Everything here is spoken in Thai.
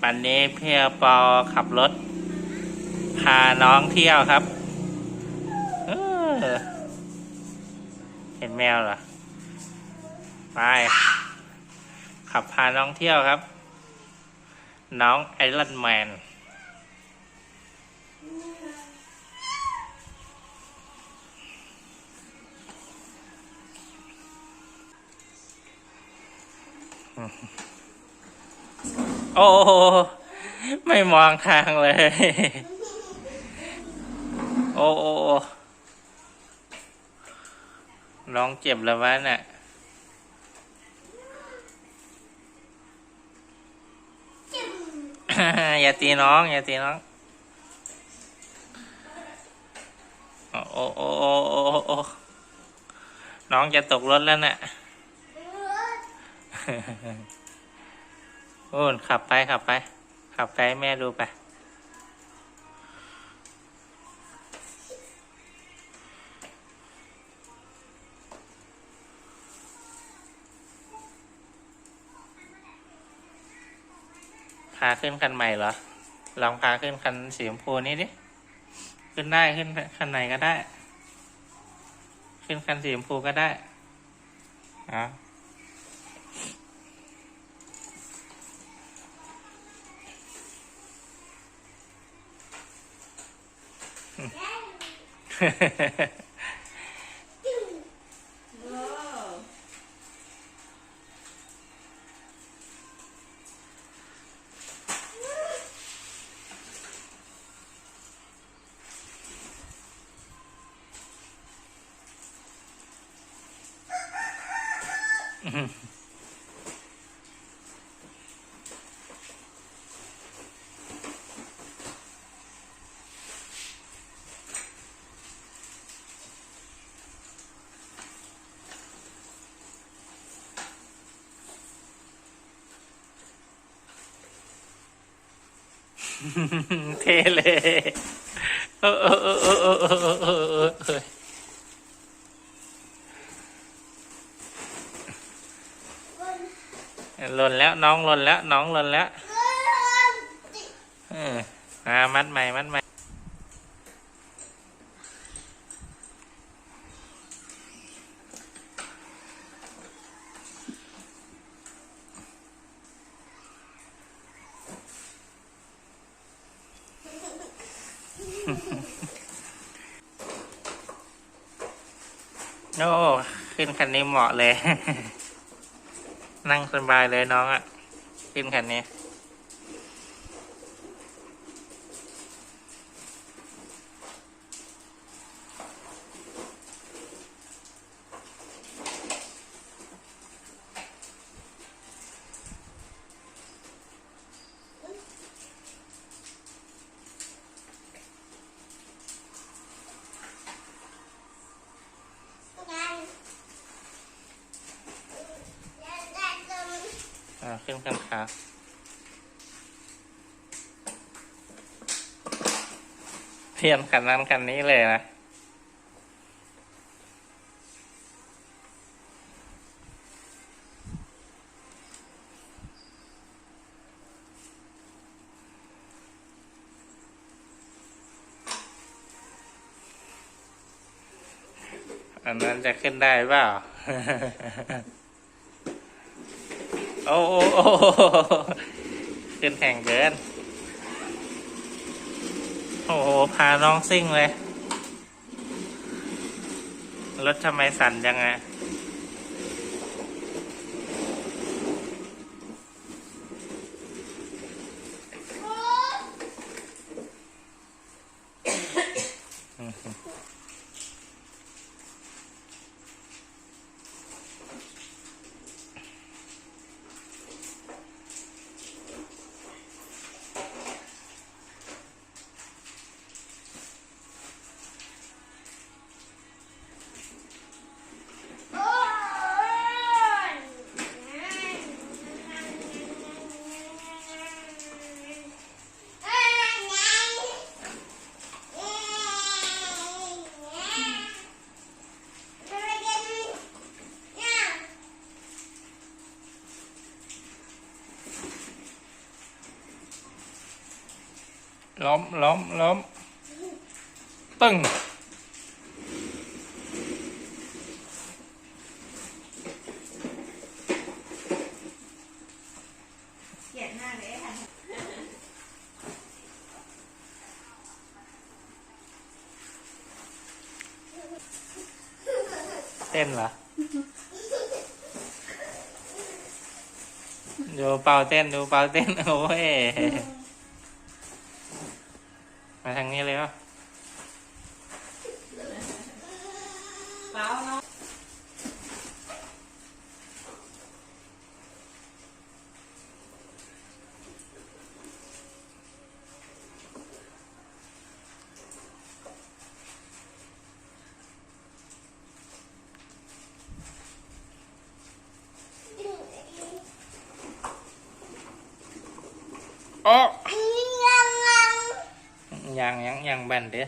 วันนี้พี่ปอขับรถพาน้องเที่ยวครับเออเห็นแมวเหรอไปขับพาน้องเที่ยวครับน้องไอรอนแมนโอ้ไม่มองทางเลยโอ้น้องเจ็บแล้ววะเนี่ยอย่าตีน้องอย่าตีน้องโอ้น้องจะตกรถแล้วเนี่ยโอ้ขับไปขับให้แม่ดูไปพาขึ้นคันใหม่เหรอลองพาขึ้นคันสีชมพูนี้ดิขึ้นได้ขึ้นคันไหนก็ได้ขึ้นคันสีชมพูก็ได้อ๋อเท่เลยหล่นแล้วน้องหล่นแล้วน้องหล่นแล้วมัดใหม่มัดใหม่โอ้ขึ้นคันนี้เหมาะเลย นั่งสบายเลยน้องอ่ะขึ้นคันนี้ขึ้นคันขาเทียนคันนั้นคันนี้เลยนะอันนั้นจะขึ้นได้เปล่า โอ้ขึ้นแข่งเกินโอ้โหพาน้องซิ่งเลยรถทำไมสั่นจังไง ล้มตึ้งเกลียดหน้าเลยค่ะ เต้นเหรอดูเป่าเต้นดูเป่าเต้นโอ้ยมาทางนี้เลยวะ เปล่าเนาะโอ้ยังแบนเด้อ